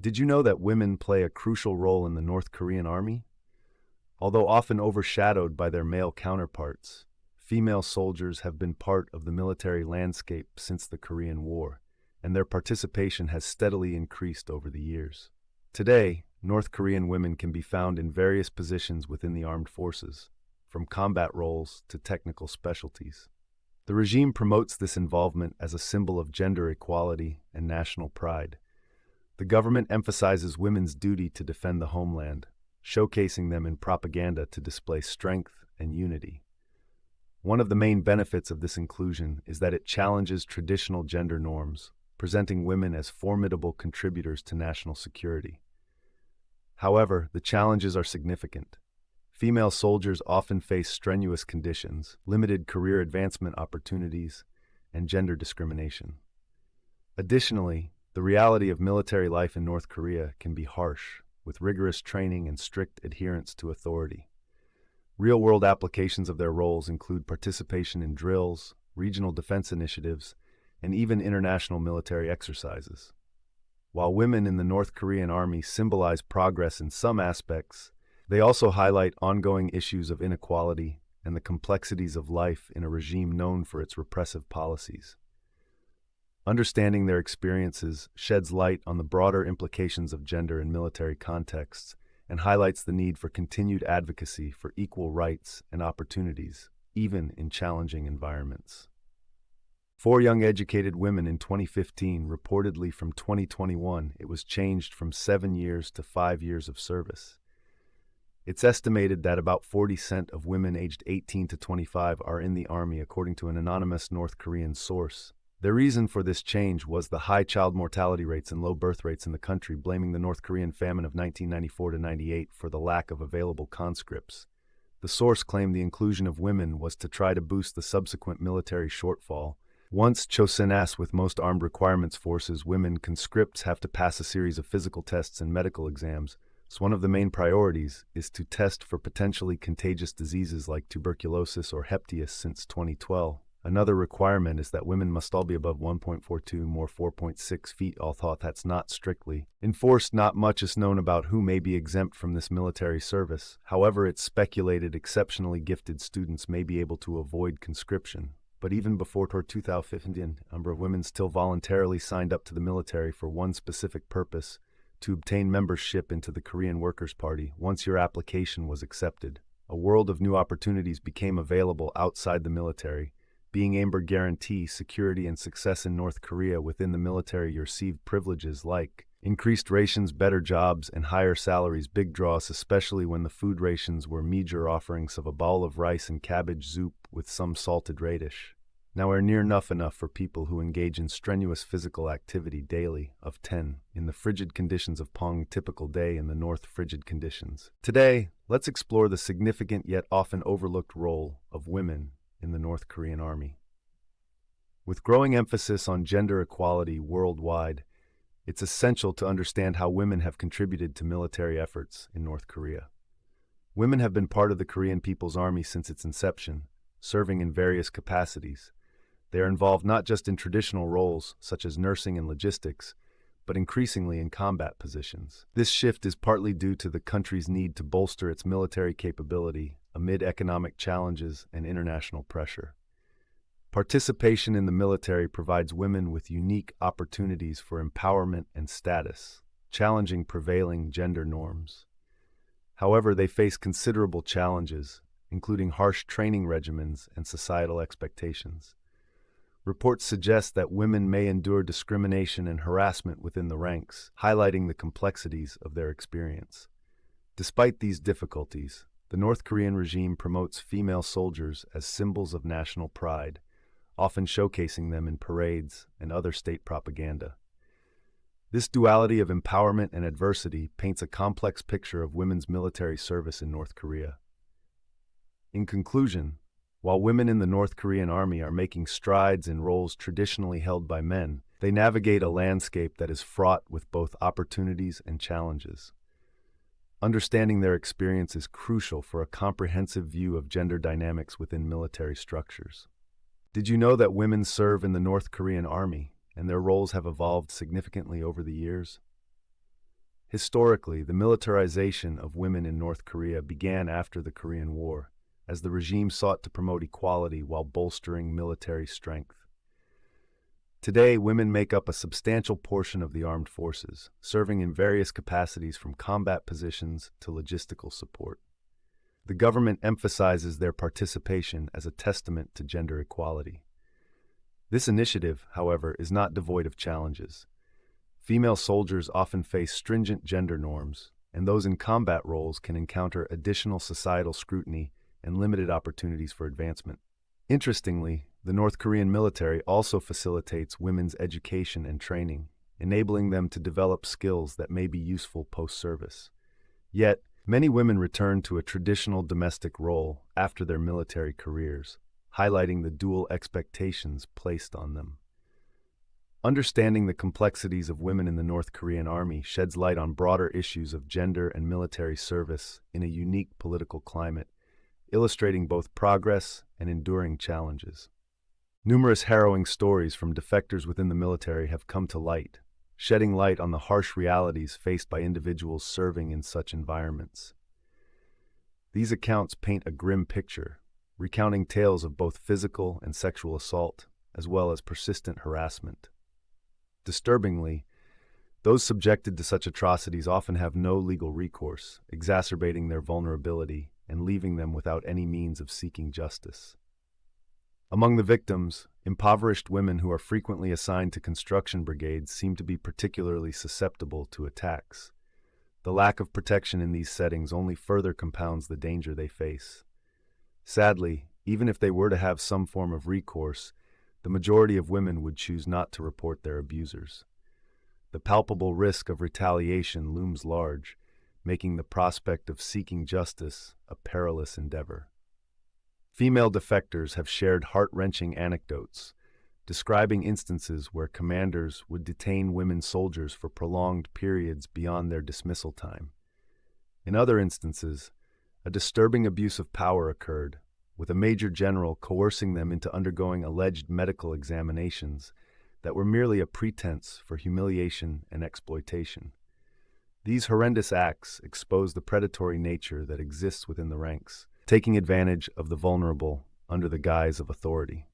Did you know that women play a crucial role in the North Korean army? Although often overshadowed by their male counterparts, female soldiers have been part of the military landscape since the Korean War, and their participation has steadily increased over the years. Today, North Korean women can be found in various positions within the armed forces, from combat roles to technical specialties. The regime promotes this involvement as a symbol of gender equality and national pride. The government emphasizes women's duty to defend the homeland, showcasing them in propaganda to display strength and unity. One of the main benefits of this inclusion is that it challenges traditional gender norms, presenting women as formidable contributors to national security. However, the challenges are significant. Female soldiers often face strenuous conditions, limited career advancement opportunities, and gender discrimination. Additionally, the reality of military life in North Korea can be harsh, with rigorous training and strict adherence to authority. Real-world applications of their roles include participation in drills, regional defense initiatives, and even international military exercises. While women in the North Korean army symbolize progress in some aspects, they also highlight ongoing issues of inequality and the complexities of life in a regime known for its repressive policies. Understanding their experiences sheds light on the broader implications of gender in military contexts and highlights the need for continued advocacy for equal rights and opportunities, even in challenging environments. 4 young educated women in 2015, reportedly from 2021, it was changed from 7 years to 5 years of service. It's estimated that about 40% of women aged 18 to 25 are in the army, according to an anonymous North Korean source. The reason for this change was the high child mortality rates and low birth rates in the country, blaming the North Korean famine of 1994 to 98 for the lack of available conscripts. The source claimed the inclusion of women was to try to boost the subsequent military shortfall. Once chosen with most armed requirements forces, women conscripts have to pass a series of physical tests and medical exams. So one of the main priorities is to test for potentially contagious diseases like tuberculosis or hepatitis since 2012. Another requirement is that women must all be above 1.42 more 4.6 feet, although that's not strictly enforced. Not much is known about who may be exempt from this military service. However, it's speculated exceptionally gifted students may be able to avoid conscription. But even before 2015, a number of women still voluntarily signed up to the military for one specific purpose: to obtain membership into the Korean Workers' Party. Once your application was accepted, a world of new opportunities became available outside the military. Being able to guarantee security and success in North Korea within the military, you received privileges like increased rations, better jobs, and higher salaries. Big draws, especially when the food rations were meager offerings of a bowl of rice and cabbage soup with some salted radish. Nowhere near enough for people who engage in strenuous physical activity daily, of 10, in the frigid conditions of Pong, typical day in the North frigid conditions. Today, let's explore the significant yet often overlooked role of women in the North Korean army. With growing emphasis on gender equality worldwide, it's essential to understand how women have contributed to military efforts in North Korea. Women have been part of the Korean People's Army since its inception, serving in various capacities. They are involved not just in traditional roles, such as nursing and logistics, but increasingly in combat positions. This shift is partly due to the country's need to bolster its military capability amid economic challenges and international pressure. Participation in the military provides women with unique opportunities for empowerment and status, challenging prevailing gender norms. However, they face considerable challenges, including harsh training regimens and societal expectations. Reports suggest that women may endure discrimination and harassment within the ranks, highlighting the complexities of their experience. Despite these difficulties, the North Korean regime promotes female soldiers as symbols of national pride, often showcasing them in parades and other state propaganda. This duality of empowerment and adversity paints a complex picture of women's military service in North Korea. In conclusion, while women in the North Korean army are making strides in roles traditionally held by men, they navigate a landscape that is fraught with both opportunities and challenges. Understanding their experience is crucial for a comprehensive view of gender dynamics within military structures. Did you know that women serve in the North Korean army, and their roles have evolved significantly over the years? Historically, the militarization of women in North Korea began after the Korean War, as the regime sought to promote equality while bolstering military strength. Today, women make up a substantial portion of the armed forces, serving in various capacities from combat positions to logistical support. The government emphasizes their participation as a testament to gender equality. This initiative, however, is not devoid of challenges. Female soldiers often face stringent gender norms, and those in combat roles can encounter additional societal scrutiny and limited opportunities for advancement. Interestingly, the North Korean military also facilitates women's education and training, enabling them to develop skills that may be useful post-service. Yet, many women return to a traditional domestic role after their military careers, highlighting the dual expectations placed on them. Understanding the complexities of women in the North Korean army sheds light on broader issues of gender and military service in a unique political climate, illustrating both progress and enduring challenges. Numerous harrowing stories from defectors within the military have come to light, shedding light on the harsh realities faced by individuals serving in such environments. These accounts paint a grim picture, recounting tales of both physical and sexual assault, as well as persistent harassment. Disturbingly, those subjected to such atrocities often have no legal recourse, exacerbating their vulnerability and leaving them without any means of seeking justice. Among the victims, impoverished women who are frequently assigned to construction brigades seem to be particularly susceptible to attacks. The lack of protection in these settings only further compounds the danger they face. Sadly, even if they were to have some form of recourse, the majority of women would choose not to report their abusers. The palpable risk of retaliation looms large, making the prospect of seeking justice a perilous endeavor. Female defectors have shared heart-wrenching anecdotes, describing instances where commanders would detain women soldiers for prolonged periods beyond their dismissal time. In other instances, a disturbing abuse of power occurred, with a major general coercing them into undergoing alleged medical examinations that were merely a pretense for humiliation and exploitation. These horrendous acts expose the predatory nature that exists within the ranks, taking advantage of the vulnerable under the guise of authority.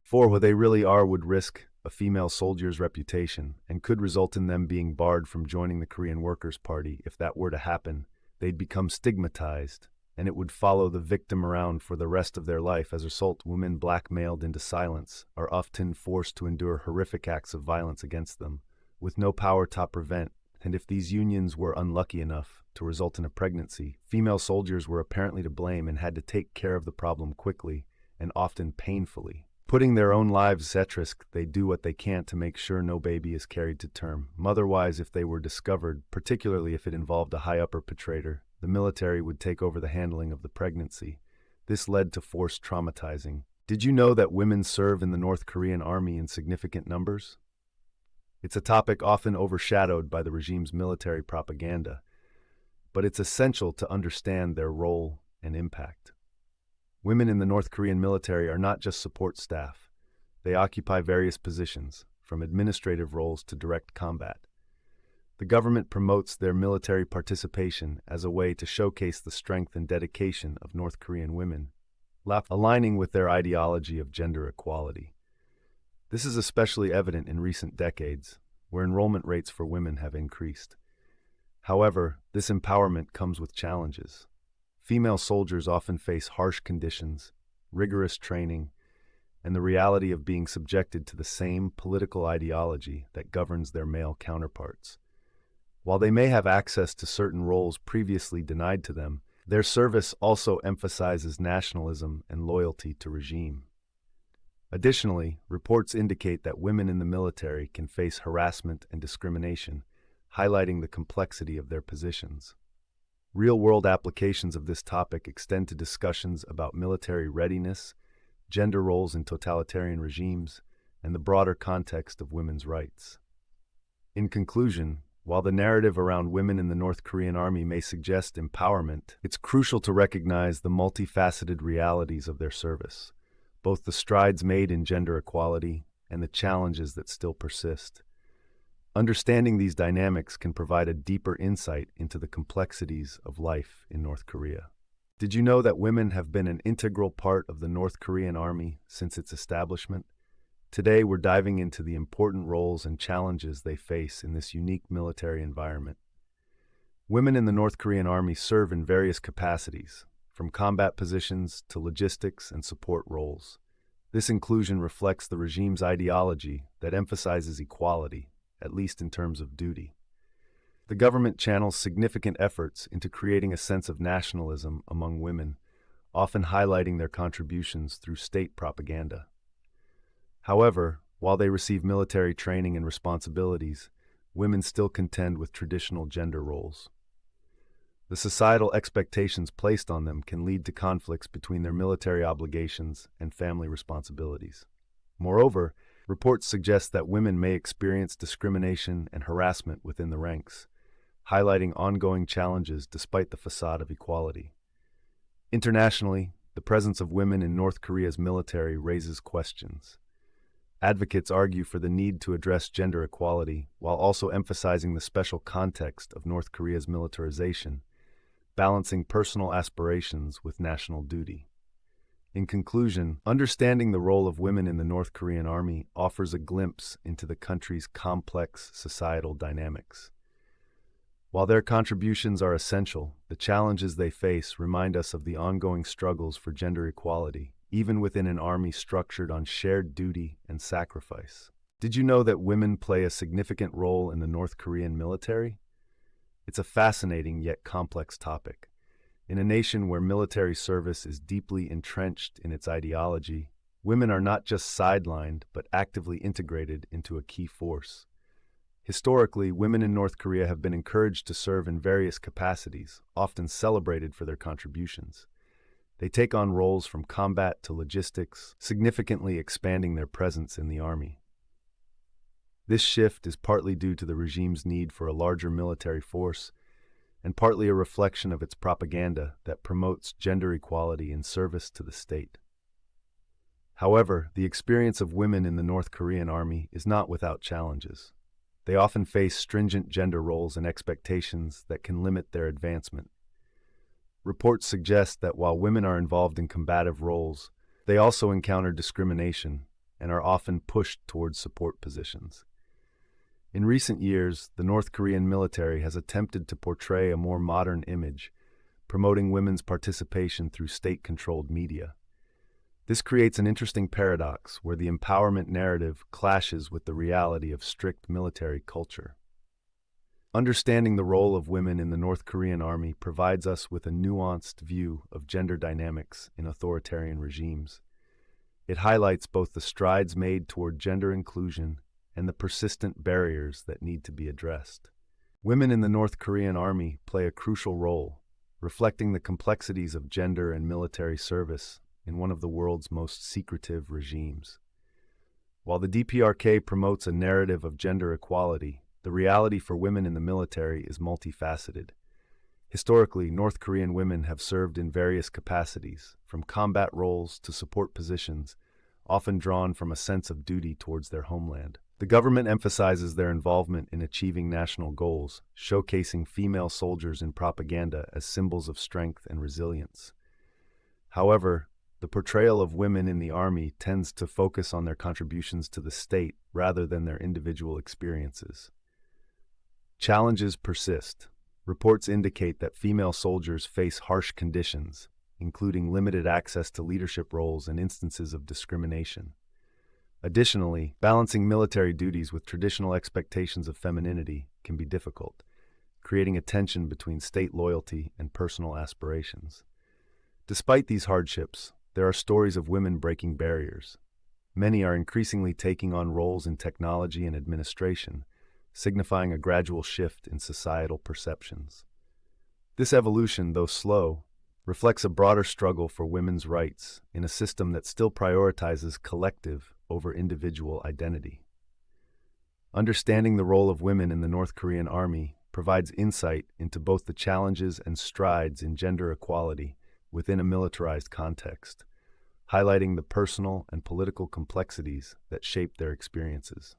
For what they really are would risk a female soldier's reputation and could result in them being barred from joining the Korean Workers' Party. If that were to happen, they'd become stigmatized, and it would follow the victim around for the rest of their life. As a result, women blackmailed into silence are often forced to endure horrific acts of violence against them, with no power to prevent, and if these unions were unlucky enough to result in a pregnancy, female soldiers were apparently to blame and had to take care of the problem quickly and often painfully. Putting their own lives at risk, they do what they can to make sure no baby is carried to term. Otherwise, if they were discovered, particularly if it involved a high-upper portrayed, the military would take over the handling of the pregnancy. This led to forced traumatizing. Did you know that women serve in the North Korean army in significant numbers? It's a topic often overshadowed by the regime's military propaganda, but it's essential to understand their role and impact. Women in the North Korean military are not just support staff. They occupy various positions, from administrative roles to direct combat. The government promotes their military participation as a way to showcase the strength and dedication of North Korean women, aligning with their ideology of gender equality. This is especially evident in recent decades, where enrollment rates for women have increased. However, this empowerment comes with challenges. Female soldiers often face harsh conditions, rigorous training, and the reality of being subjected to the same political ideology that governs their male counterparts. While they may have access to certain roles previously denied to them, their service also emphasizes nationalism and loyalty to regime. Additionally, reports indicate that women in the military can face harassment and discrimination, highlighting the complexity of their positions. Real-world applications of this topic extend to discussions about military readiness, gender roles in totalitarian regimes, and the broader context of women's rights. In conclusion, while the narrative around women in the North Korean army may suggest empowerment, it's crucial to recognize the multifaceted realities of their service, both the strides made in gender equality and the challenges that still persist. Understanding these dynamics can provide a deeper insight into the complexities of life in North Korea. Did you know that women have been an integral part of the North Korean army since its establishment? Today, we're diving into the important roles and challenges they face in this unique military environment. Women in the North Korean army serve in various capacities, from combat positions to logistics and support roles. This inclusion reflects the regime's ideology that emphasizes equality, at least in terms of duty. The government channels significant efforts into creating a sense of nationalism among women, often highlighting their contributions through state propaganda. However, while they receive military training and responsibilities, women still contend with traditional gender roles. The societal expectations placed on them can lead to conflicts between their military obligations and family responsibilities. Moreover, reports suggest that women may experience discrimination and harassment within the ranks, highlighting ongoing challenges despite the facade of equality. Internationally, the presence of women in North Korea's military raises questions. Advocates argue for the need to address gender equality while also emphasizing the special context of North Korea's militarization, balancing personal aspirations with national duty. In conclusion, understanding the role of women in the North Korean army offers a glimpse into the country's complex societal dynamics. While their contributions are essential, the challenges they face remind us of the ongoing struggles for gender equality, even within an army structured on shared duty and sacrifice. Did you know that women play a significant role in the North Korean military? It's a fascinating yet complex topic. In a nation where military service is deeply entrenched in its ideology, women are not just sidelined but actively integrated into a key force. Historically, women in North Korea have been encouraged to serve in various capacities, often celebrated for their contributions. They take on roles from combat to logistics, significantly expanding their presence in the army. This shift is partly due to the regime's need for a larger military force, and partly a reflection of its propaganda that promotes gender equality in service to the state. However, the experience of women in the North Korean army is not without challenges. They often face stringent gender roles and expectations that can limit their advancement. Reports suggest that while women are involved in combative roles, they also encounter discrimination and are often pushed towards support positions. In recent years, the North Korean military has attempted to portray a more modern image, promoting women's participation through state-controlled media. This creates an interesting paradox where the empowerment narrative clashes with the reality of strict military culture. Understanding the role of women in the North Korean army provides us with a nuanced view of gender dynamics in authoritarian regimes. It highlights both the strides made toward gender inclusion and the persistent barriers that need to be addressed. Women in the North Korean army play a crucial role, reflecting the complexities of gender and military service in one of the world's most secretive regimes. While the DPRK promotes a narrative of gender equality, the reality for women in the military is multifaceted. Historically, North Korean women have served in various capacities, from combat roles to support positions, often drawn from a sense of duty towards their homeland. The government emphasizes their involvement in achieving national goals, showcasing female soldiers in propaganda as symbols of strength and resilience. However, the portrayal of women in the army tends to focus on their contributions to the state rather than their individual experiences. Challenges persist. Reports indicate that female soldiers face harsh conditions, including limited access to leadership roles and instances of discrimination. Additionally, balancing military duties with traditional expectations of femininity can be difficult, creating a tension between state loyalty and personal aspirations. Despite these hardships, there are stories of women breaking barriers. Many are increasingly taking on roles in technology and administration, signifying a gradual shift in societal perceptions. This evolution, though slow, reflects a broader struggle for women's rights in a system that still prioritizes collective over individual identity. Understanding the role of women in the North Korean army provides insight into both the challenges and strides in gender equality within a militarized context, highlighting the personal and political complexities that shape their experiences.